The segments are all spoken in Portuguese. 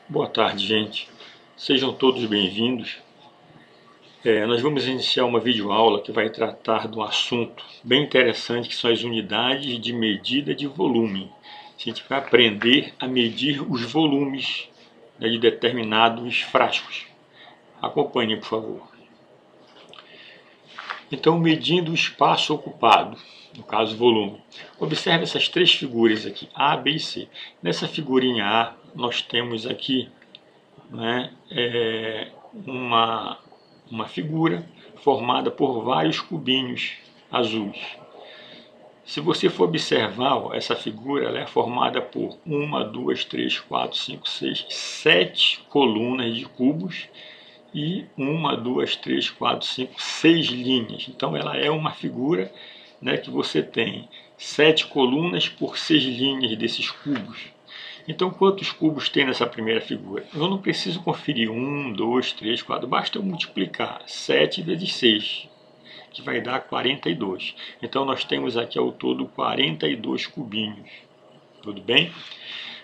Boa tarde, gente. Sejam todos bem-vindos. Nós vamos iniciar uma videoaula que vai tratar de um assunto bem interessante, que são as unidades de medida de volume. A gente vai aprender a medir os volumes, né, de determinados frascos. Acompanhe, por favor. Então, medindo o espaço ocupado, no caso volume. Observe essas três figuras aqui, A, B e C. Nessa figurinha A, nós temos aqui, né, uma figura formada por vários cubinhos azuis. Se você for observar, ó, essa figura ela é formada por 1, 2, 3, 4, 5, 6, 7 colunas de cubos e 1, 2, 3, 4, 5, 6 linhas. Então ela é uma figura, né, que você tem 7 colunas por 6 linhas desses cubos. Então, quantos cubos tem nessa primeira figura? Eu não preciso conferir 1, 2, 3, 4. Basta eu multiplicar 7 vezes 6, que vai dar 42. Então, nós temos aqui ao todo 42 cubinhos. Tudo bem?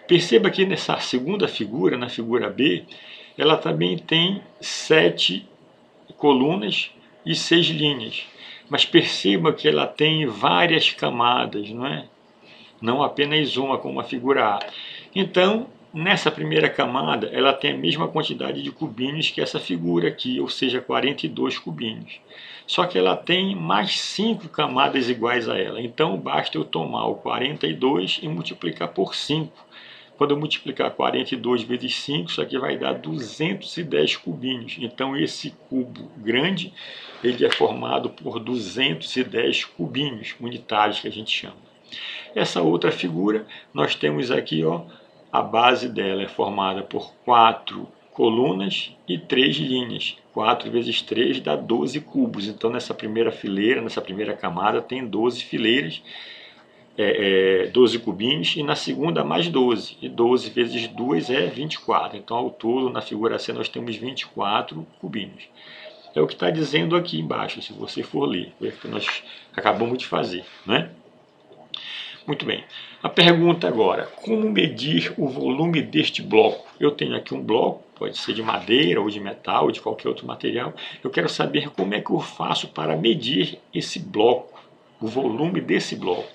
Perceba que nessa segunda figura, na figura B, ela também tem 7 colunas e 6 linhas. Mas perceba que ela tem várias camadas, não é? Não apenas uma, como a figura A. Então, nessa primeira camada, ela tem a mesma quantidade de cubinhos que essa figura aqui, ou seja, 42 cubinhos. Só que ela tem mais 5 camadas iguais a ela. Então, basta eu tomar o 42 e multiplicar por 5. Quando eu multiplicar 42 vezes 5, isso aqui vai dar 210 cubinhos. Então, esse cubo grande, ele é formado por 210 cubinhos unitários, que a gente chama. Essa outra figura, nós temos aqui, ó, a base dela é formada por 4 colunas e 3 linhas. 4 vezes 3 dá 12 cubos. Então, nessa primeira fileira, nessa primeira camada, tem 12 fileiras, 12 cubinhos, e na segunda mais 12. E 12 vezes 2 é 24. Então, ao todo, na figura C, nós temos 24 cubinhos. É o que está dizendo aqui embaixo, se você for ler. Foi o que nós acabamos de fazer, né? Muito bem. A pergunta agora, como medir o volume deste bloco? Eu tenho aqui um bloco, pode ser de madeira ou de metal ou de qualquer outro material. Eu quero saber como é que eu faço para medir esse bloco, o volume desse bloco.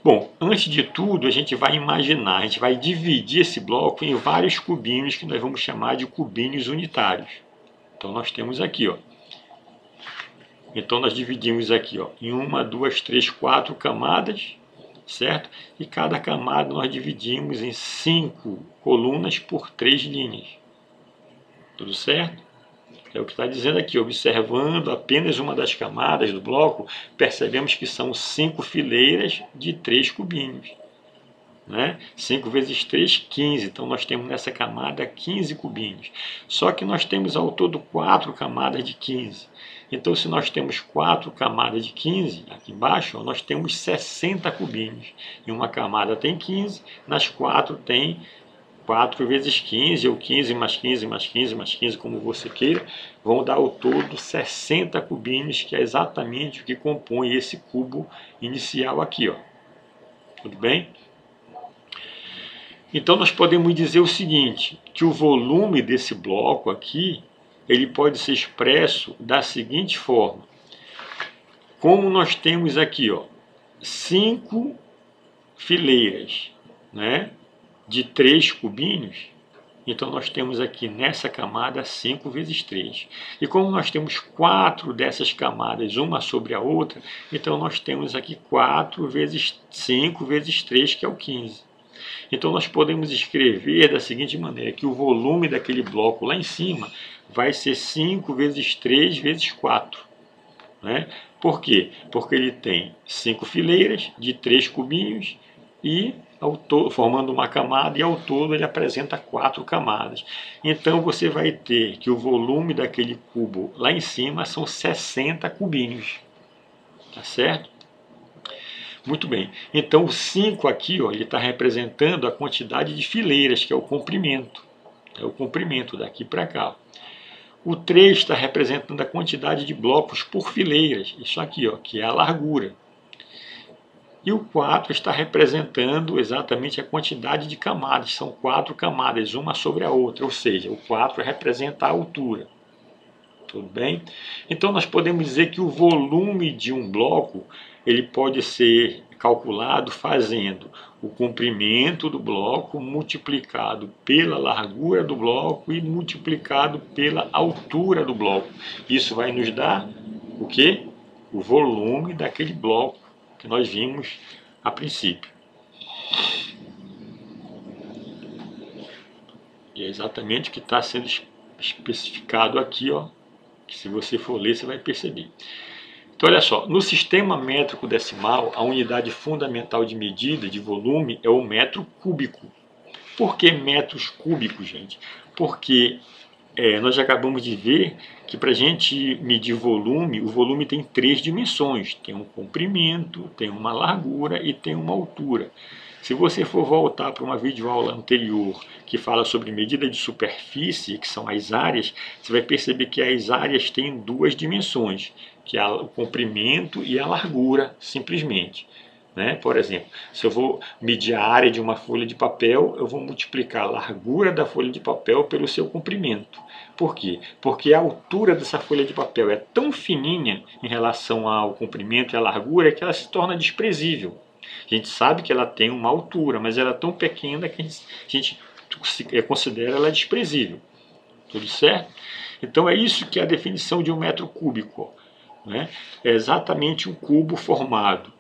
Bom, antes de tudo, a gente vai imaginar, a gente vai dividir esse bloco em vários cubinhos que nós vamos chamar de cubinhos unitários. Então, nós temos aqui, ó. Então, nós dividimos aqui, ó, em 1, 2, 3, 4 camadas, certo? E cada camada nós dividimos em 5 colunas por 3 linhas. Tudo certo? É o que está dizendo aqui. Observando apenas uma das camadas do bloco, percebemos que são 5 fileiras de 3 cubinhos. Né? 5 vezes 3, 15. Então, nós temos nessa camada 15 cubinhos. Só que nós temos ao todo 4 camadas de 15. Então, se nós temos 4 camadas de 15, aqui embaixo, ó, nós temos 60 cubinhos. Em uma camada tem 15, nas 4 tem 4 vezes 15, ou 15 mais 15 mais 15 mais 15, como você queira, vão dar ao todo 60 cubinhos, que é exatamente o que compõe esse cubo inicial aqui, ó. Tudo bem? Então, nós podemos dizer o seguinte, que o volume desse bloco aqui, ele pode ser expresso da seguinte forma. Como nós temos aqui, ó, 5 fileiras, né, de 3 cubinhos, então nós temos aqui nessa camada 5 vezes 3. E como nós temos 4 dessas camadas, uma sobre a outra, então nós temos aqui 4 vezes 5 vezes 3, que é o 15. Então, nós podemos escrever da seguinte maneira, que o volume daquele bloco lá em cima vai ser 5 vezes 3 vezes 4. Né? Por quê? Porque ele tem 5 fileiras de 3 cubinhos e formando uma camada, e ao todo ele apresenta 4 camadas. Então, você vai ter que o volume daquele cubo lá em cima são 60 cubinhos. Tá certo? Muito bem, então o 5 aqui, ó, ele está representando a quantidade de fileiras, que é o comprimento. É o comprimento daqui para cá. O 3 está representando a quantidade de blocos por fileiras, isso aqui, ó, que é a largura. E o 4 está representando exatamente a quantidade de camadas. São 4 camadas, uma sobre a outra. Ou seja, o 4 representa a altura. Tudo bem? Então nós podemos dizer que o volume de um bloco ele pode ser calculado fazendo o comprimento do bloco multiplicado pela largura do bloco e multiplicado pela altura do bloco. Isso vai nos dar o quê? O volume daquele bloco que nós vimos a princípio. E é exatamente o que está sendo especificado aqui, ó, que se você for ler, você vai perceber. Então, olha só, no sistema métrico decimal, a unidade fundamental de medida de volume é o metro cúbico. Por que metros cúbicos, gente? Porque nós acabamos de ver que para a gente medir volume, o volume tem 3 dimensões. Tem um comprimento, tem uma largura e tem uma altura. Se você for voltar para uma videoaula anterior que fala sobre medida de superfície, que são as áreas, você vai perceber que as áreas têm 2 dimensões, que é o comprimento e a largura, simplesmente. Por exemplo, se eu vou medir a área de uma folha de papel, eu vou multiplicar a largura da folha de papel pelo seu comprimento. Por quê? Porque a altura dessa folha de papel é tão fininha em relação ao comprimento e à largura que ela se torna desprezível. A gente sabe que ela tem uma altura, mas ela é tão pequena que a gente considera ela desprezível. Tudo certo? Então é isso que é a definição de um metro cúbico. É exatamente um cubo formado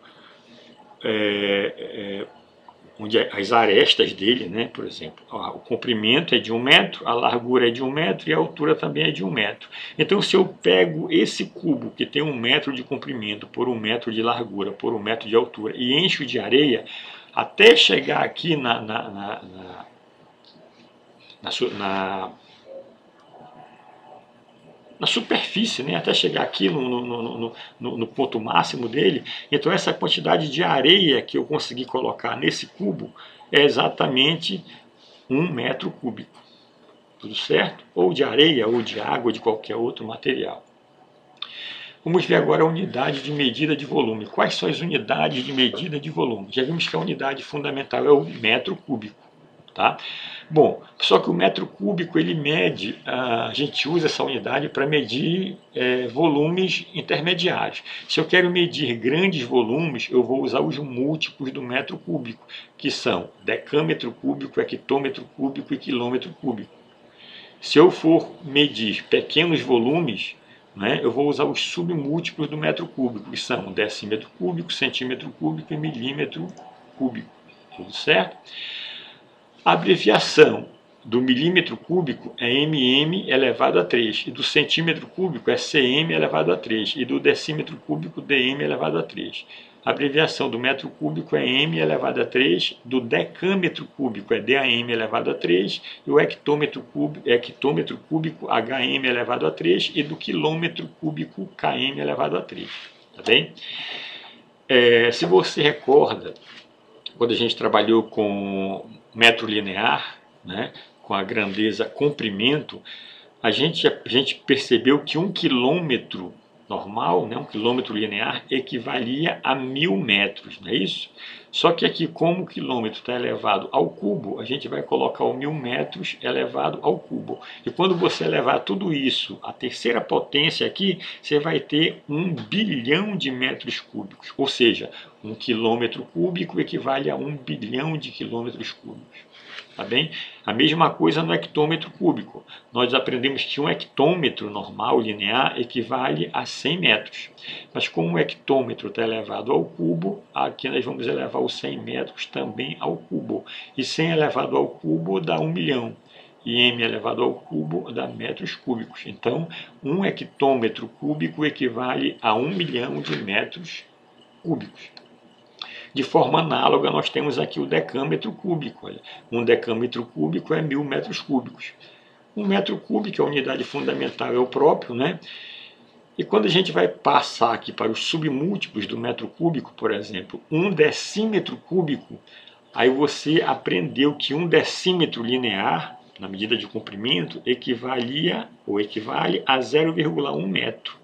onde as arestas dele, por exemplo, o comprimento é de 1 metro, a largura é de 1 metro e a altura também é de 1 metro. Então, se eu pego esse cubo que tem 1 metro de comprimento por 1 metro de largura por 1 metro de altura e encho de areia, até chegar aqui na superfície, até chegar aqui no ponto máximo dele, então essa quantidade de areia que eu consegui colocar nesse cubo é exatamente 1 metro cúbico. Tudo certo? Ou de areia, ou de água, ou de qualquer outro material. Vamos ver agora a unidade de medida de volume. Quais são as unidades de medida de volume? Já vimos que a unidade fundamental é o metro cúbico. Tá? Bom, só que o metro cúbico ele mede, a gente usa essa unidade para medir volumes intermediários. Se eu quero medir grandes volumes, eu vou usar os múltiplos do metro cúbico, que são decâmetro cúbico, hectômetro cúbico e quilômetro cúbico. Se eu for medir pequenos volumes, eu vou usar os submúltiplos do metro cúbico, que são decímetro cúbico, centímetro cúbico e milímetro cúbico. Tudo certo? A abreviação do milímetro cúbico é mm elevado a 3, e do centímetro cúbico é cm elevado a 3, e do decímetro cúbico dm elevado a 3. A abreviação do metro cúbico é m elevado a 3, do decâmetro cúbico é DAM elevado a 3, e o hectômetro cúbico HM elevado a 3, e do quilômetro cúbico KM elevado a 3. Tá bem? Se você recorda, quando a gente trabalhou com metro linear, com a grandeza comprimento, a gente percebeu que 1 quilômetro normal, 1 quilômetro linear, equivalia a 1000 metros, não é isso? Só que aqui, como o quilômetro está elevado ao cubo, a gente vai colocar o 1000 metros elevado ao cubo. E quando você elevar tudo isso à terceira potência aqui, você vai ter 1 bilhão de metros cúbicos. Ou seja, 1 quilômetro cúbico equivale a 1 bilhão de quilômetros cúbicos. Tá bem? A mesma coisa no hectômetro cúbico. Nós aprendemos que um hectômetro normal, linear, equivale a 100 metros. Mas como o hectômetro está elevado ao cubo, aqui nós vamos elevar os 100 metros também ao cubo. E 100 elevado ao cubo dá 1 milhão. E m elevado ao cubo dá metros cúbicos. Então, um hectômetro cúbico equivale a 1 milhão de metros cúbicos. De forma análoga, nós temos aqui o decâmetro cúbico. Olha. Um decâmetro cúbico é 1000 metros cúbicos. 1 metro cúbico, a unidade fundamental é o próprio, E quando a gente vai passar aqui para os submúltiplos do metro cúbico, por exemplo, 1 decímetro cúbico, aí você aprendeu que 1 decímetro linear, na medida de comprimento, equivale a 0,1 metro.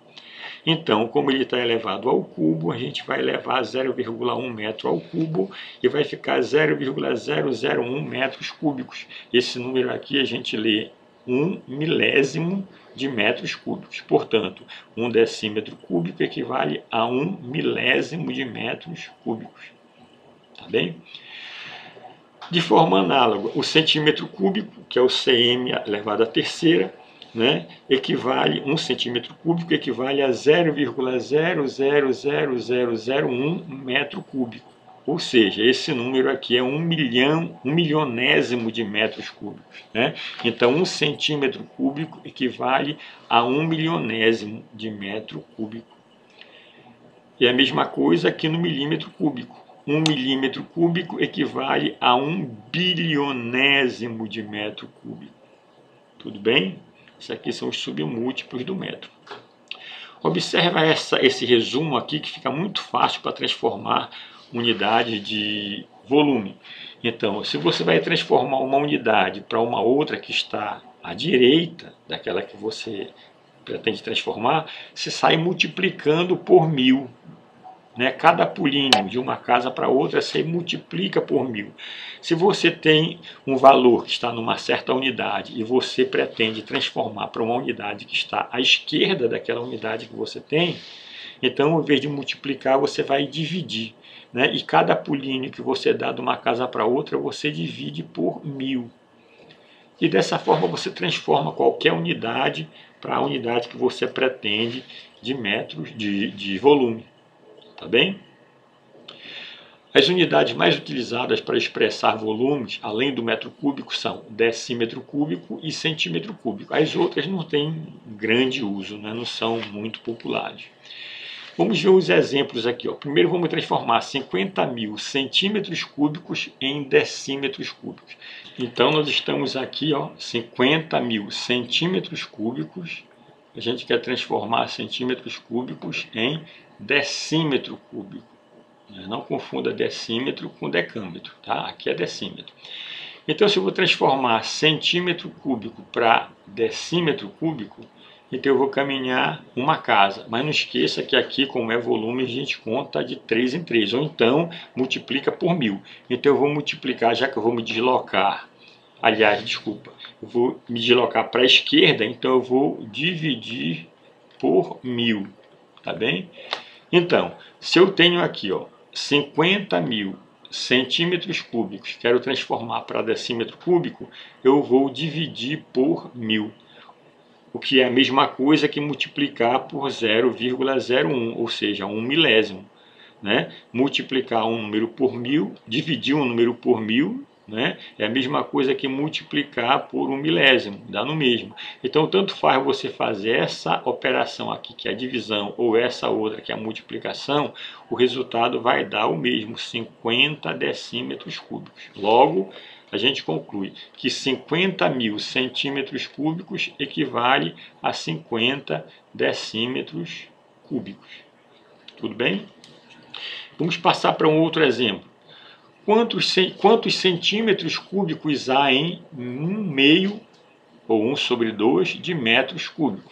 Então, como ele está elevado ao cubo, a gente vai elevar 0,1 metro ao cubo e vai ficar 0,001 metros cúbicos. Esse número aqui a gente lê 1 milésimo de metros cúbicos. Portanto, 1 decímetro cúbico equivale a 1 milésimo de metros cúbicos. Tá bem? De forma análoga, o centímetro cúbico, que é o cm elevado à terceira, né, equivale, 1 centímetro cúbico equivale a 0,00001 metro cúbico. Ou seja, esse número aqui é 1 milionésimo de metros cúbicos. Né? Então, 1 centímetro cúbico equivale a 1 milionésimo de metro cúbico. E a mesma coisa aqui no milímetro cúbico. 1 milímetro cúbico equivale a 1 bilionésimo de metro cúbico. Tudo bem? Isso aqui são os submúltiplos do metro. Observa esse resumo aqui que fica muito fácil para transformar unidades de volume. Então, se você vai transformar uma unidade para uma outra que está à direita daquela que você pretende transformar, você sai multiplicando por 1000. Né? Cada pulinho de uma casa para outra você multiplica por 1000. Se você tem um valor que está numa certa unidade e você pretende transformar para uma unidade que está à esquerda daquela unidade que você tem, então, ao invés de multiplicar, você vai dividir. Né? E cada pulinho que você dá de uma casa para outra, você divide por 1000. E dessa forma você transforma qualquer unidade para a unidade que você pretende de metros de volume. Tá bem? As unidades mais utilizadas para expressar volumes, além do metro cúbico, são decímetro cúbico e centímetro cúbico. As outras não têm grande uso, né? Não são muito populares. Vamos ver os exemplos aqui. Ó. Primeiro vamos transformar 50.000 centímetros cúbicos em decímetros cúbicos. Então nós estamos aqui, ó, 50.000 centímetros cúbicos. A gente quer transformar centímetros cúbicos em decímetro cúbico. Não confunda decímetro com decâmetro, tá? Aqui é decímetro. Então, se eu vou transformar centímetro cúbico para decímetro cúbico, então eu vou caminhar uma casa. Mas não esqueça que aqui, como é volume, a gente conta de 3 em 3. Ou então, multiplica por 1000. Então eu vou multiplicar, já que eu vou me deslocar. Aliás, desculpa. Eu vou me deslocar para a esquerda, então eu vou dividir por 1000. Tá bem? Então, se eu tenho aqui, ó, 50.000 centímetros cúbicos, quero transformar para decímetro cúbico, eu vou dividir por 1000. O que é a mesma coisa que multiplicar por 0,01, ou seja, 1 milésimo. Né? Multiplicar um número por 1000, dividir um número por 1000, né? É a mesma coisa que multiplicar por 1 milésimo, dá no mesmo. Então, tanto faz você fazer essa operação aqui, que é a divisão, ou essa outra, que é a multiplicação, o resultado vai dar o mesmo, 50 decímetros cúbicos. Logo, a gente conclui que 50.000 centímetros cúbicos equivale a 50 decímetros cúbicos. Tudo bem? Vamos passar para um outro exemplo. Quantos centímetros cúbicos há em 1/2 ou 1/2 de metros cúbicos?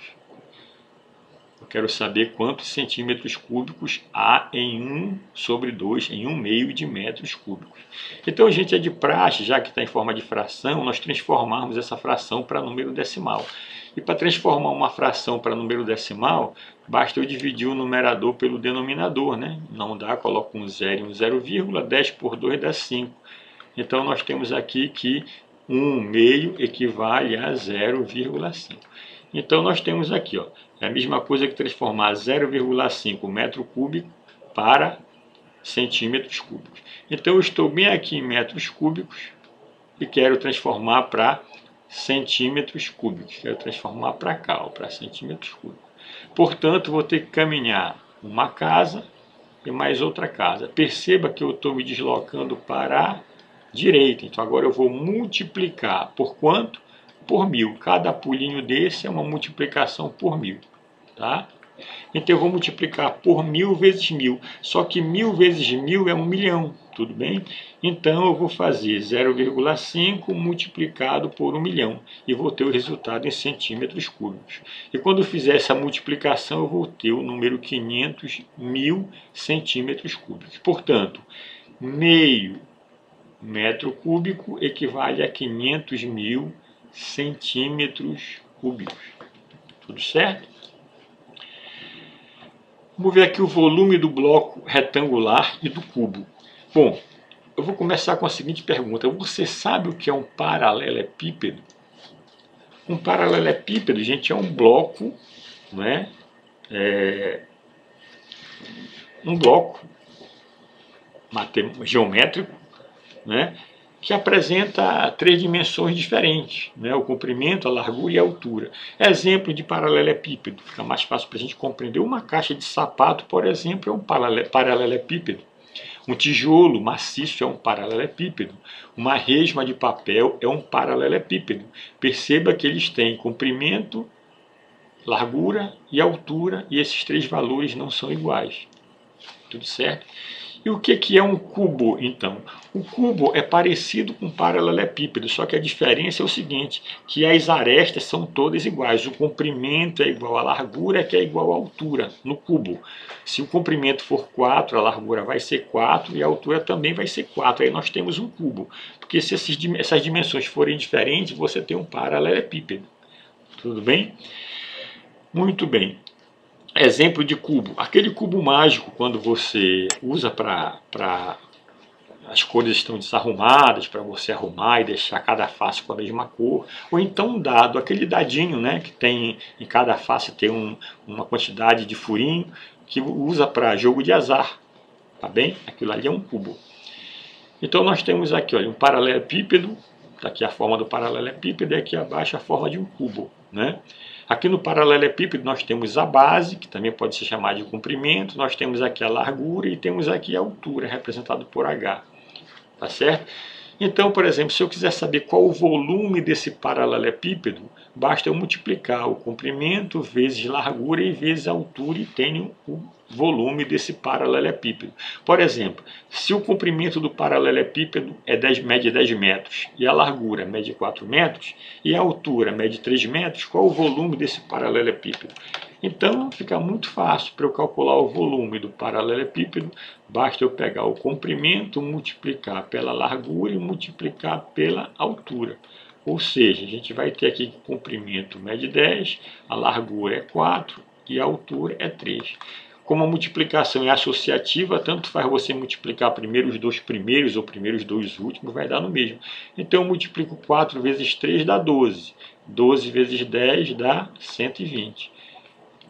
Eu quero saber quantos centímetros cúbicos há em 1/2, em 1/2 de metros cúbicos. Então, gente, é de praxe, já que está em forma de fração, nós transformarmos essa fração para número decimal. E para transformar uma fração para número decimal, basta eu dividir o numerador pelo denominador, né? Não dá, coloco um 0 e um 0, 10 por 2 dá 5. Então, nós temos aqui que 1/2 equivale a 0,5. Então, nós temos aqui, ó, é a mesma coisa que transformar 0,5 metro cúbico para centímetros cúbicos. Então, eu estou bem aqui em metros cúbicos e quero transformar para centímetros cúbicos. Quero transformar para cá, para centímetros cúbicos. Portanto, vou ter que caminhar uma casa e mais outra casa. Perceba que eu estou me deslocando para a direita. Então, agora eu vou multiplicar por quanto? Por 1000. Cada pulinho desse é uma multiplicação por 1000. Tá? Então, eu vou multiplicar por 1000 vezes 1000. Só que 1000 vezes 1000 é 1 milhão. tudo bem? Então eu vou fazer 0,5 multiplicado por 1 milhão e vou ter o resultado em centímetros cúbicos. E quando eu fizer essa multiplicação eu vou ter o número 500.000 centímetros cúbicos. Portanto, meio metro cúbico equivale a 500.000 centímetros cúbicos. Tudo certo? Vamos ver aqui o volume do bloco retangular e do cubo. Bom, eu vou começar com a seguinte pergunta. Você sabe o que é um paralelepípedo? Um paralelepípedo, gente, é um bloco, não é? Um bloco geométrico, né, que apresenta 3 dimensões diferentes, né, o comprimento, a largura e a altura. Exemplo de paralelepípedo, fica mais fácil para a gente compreender. Uma caixa de sapato, por exemplo, é um paralelepípedo. Um tijolo maciço é um paralelepípedo. Uma resma de papel é um paralelepípedo. Perceba que eles têm comprimento, largura e altura, e esses 3 valores não são iguais. Tudo certo? E o que é um cubo, então? O cubo é parecido com um paralelepípedo, só que a diferença é o seguinte, que as arestas são todas iguais. O comprimento é igual à largura, que é igual à altura no cubo. Se o comprimento for 4, a largura vai ser 4 e a altura também vai ser 4. Aí nós temos um cubo. Porque se essas dimensões forem diferentes, você tem um paralelepípedo. Tudo bem? Muito bem. Exemplo de cubo. Aquele cubo mágico, quando você usa para as cores estão desarrumadas, para você arrumar e deixar cada face com a mesma cor. Ou então um dado, aquele dadinho, né, que tem em cada face tem uma quantidade de furinho, que usa para jogo de azar. Tá bem? Aquilo ali é um cubo. Então nós temos aqui, olha, um paralelepípedo. Está aqui a forma do paralelepípedo e aqui abaixo a forma de um cubo, né? Aqui no paralelepípedo nós temos a base, que também pode ser chamada de comprimento, nós temos aqui a largura e temos aqui a altura, representado por H. Tá certo? Então, por exemplo, se eu quiser saber qual o volume desse paralelepípedo, basta eu multiplicar o comprimento vezes largura e vezes altura e tenho o volume desse paralelepípedo. Por exemplo, se o comprimento do paralelepípedo mede 10 metros e a largura mede 4 metros e a altura mede 3 metros, qual o volume desse paralelepípedo? Então fica muito fácil para eu calcular o volume do paralelepípedo, basta eu pegar o comprimento, multiplicar pela largura e multiplicar pela altura. Ou seja, a gente vai ter aqui que o comprimento mede 10, a largura é 4 e a altura é 3. Como a multiplicação é associativa, tanto faz você multiplicar primeiro os 2 primeiros ou primeiro os 2 últimos, vai dar no mesmo. Então eu multiplico 4 vezes 3 dá 12. 12 vezes 10 dá 120.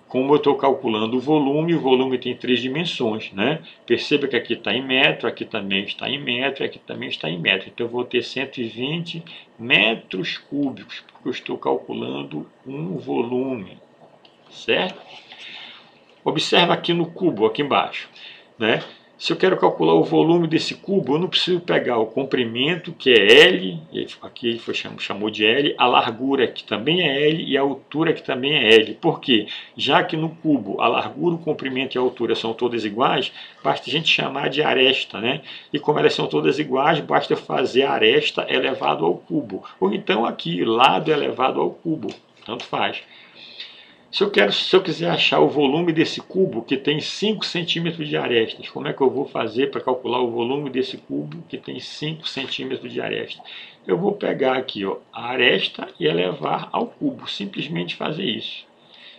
Como eu estou calculando o volume tem 3 dimensões, né? Perceba que aqui está em metro, aqui também está em metro, aqui também está em metro. Então eu vou ter 120 metros cúbicos, porque eu estou calculando um volume, certo? Observa aqui no cubo, aqui embaixo, né? Se eu quero calcular o volume desse cubo, eu não preciso pegar o comprimento, que é L, aqui chamou de L, a largura, que também é L, e a altura, que também é L. Por quê? Já que no cubo a largura, o comprimento e a altura são todas iguais, basta a gente chamar de aresta, né? E como elas são todas iguais, basta fazer a aresta elevado ao cubo. Ou então aqui, lado elevado ao cubo, tanto faz. Se eu quiser achar o volume desse cubo que tem 5 centímetros de arestas, como é que eu vou fazer para calcular o volume desse cubo que tem 5 centímetros de aresta? Eu vou pegar aqui, ó, a aresta e elevar ao cubo, simplesmente fazer isso.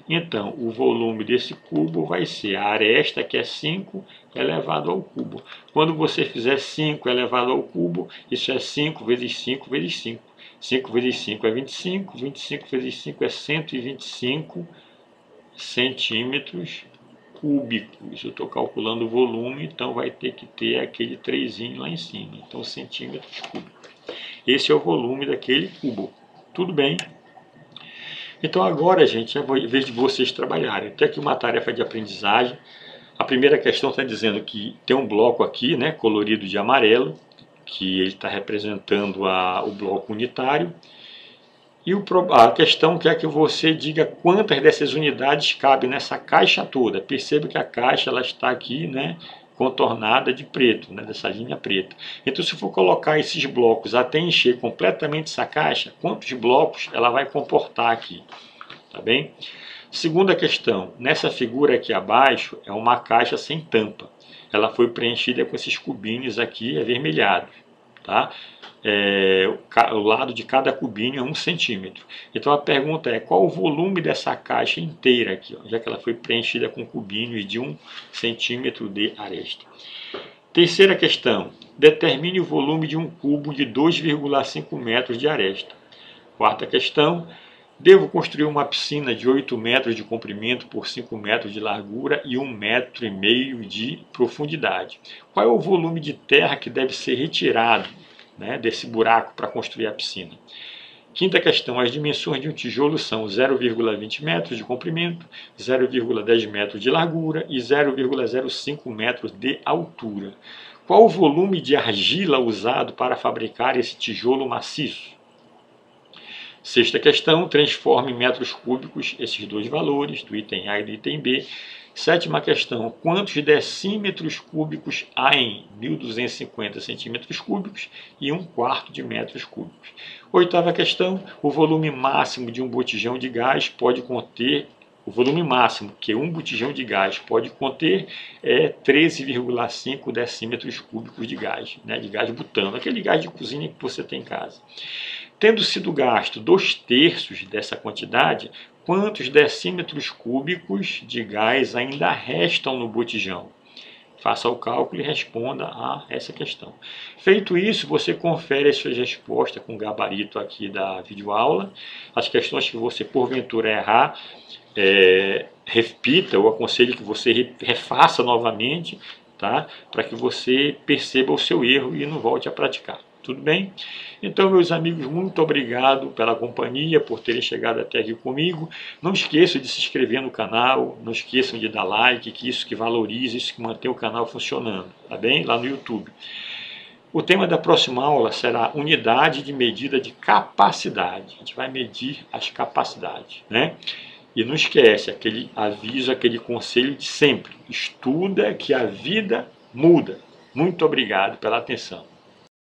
Então, o volume desse cubo vai ser a aresta, que é 5, elevado ao cubo. Quando você fizer 5 elevado ao cubo, isso é 5 vezes 5 vezes 5. 5 vezes 5 é 25, 25 vezes 5 é 125 centímetros cúbicos. Eu estou calculando o volume, então vai ter que ter aquele 3 lá em cima. Então, centímetros cúbicos. Esse é o volume daquele cubo. Tudo bem? Então agora, gente, é a vez de vocês trabalharem. Tem aqui uma tarefa de aprendizagem. A primeira questão está dizendo que tem um bloco aqui, né, colorido de amarelo, que ele está representando o bloco unitário. E a questão quer que você diga quantas dessas unidades cabem nessa caixa toda. Perceba que a caixa ela está aqui, né, contornada de preto, né, dessa linha preta. Então, se for colocar esses blocos até encher completamente essa caixa, quantos blocos ela vai comportar aqui? Tá bem? Segunda questão, nessa figura aqui abaixo é uma caixa sem tampa. Ela foi preenchida com esses cubinhos aqui avermelhados. Tá? O lado de cada cubinho é 1 centímetro. Então a pergunta é, qual o volume dessa caixa inteira aqui, ó, já que ela foi preenchida com cubinhos de 1 centímetro de aresta. Terceira questão, determine o volume de um cubo de 2,5 metros de aresta. Quarta questão, devo construir uma piscina de 8 metros de comprimento por 5 metros de largura e 1,5 metro de profundidade. Qual é o volume de terra que deve ser retirado, né, desse buraco para construir a piscina? Quinta questão, as dimensões de um tijolo são 0,20 metros de comprimento, 0,10 metros de largura e 0,05 metros de altura. Qual o volume de argila usado para fabricar esse tijolo maciço? Sexta questão, transforme em metros cúbicos esses dois valores, do item A e do item B. Sétima questão, quantos decímetros cúbicos há em 1.250 centímetros cúbicos e 1/4 de metros cúbicos. Oitava questão, o volume máximo de um botijão de gás pode conter, o volume máximo que um botijão de gás pode conter é 13,5 decímetros cúbicos de gás, né, de gás butano, aquele gás de cozinha que você tem em casa. Tendo sido gasto 2/3 dessa quantidade, quantos decímetros cúbicos de gás ainda restam no botijão? Faça o cálculo e responda a essa questão. Feito isso, você confere as suas respostas com o gabarito aqui da videoaula. As questões que você porventura errar, repita, eu aconselho que você refaça novamente, tá? Para que você perceba o seu erro e não volte a praticar. Tudo bem? Então, meus amigos, muito obrigado pela companhia, por terem chegado até aqui comigo. Não esqueçam de se inscrever no canal, não esqueçam de dar like, que isso que valoriza, isso que mantém o canal funcionando, tá bem? Lá no YouTube. O tema da próxima aula será unidade de medida de capacidade. A gente vai medir as capacidades, né? E não esquece aquele aviso, aquele conselho de sempre. Estuda que a vida muda. Muito obrigado pela atenção.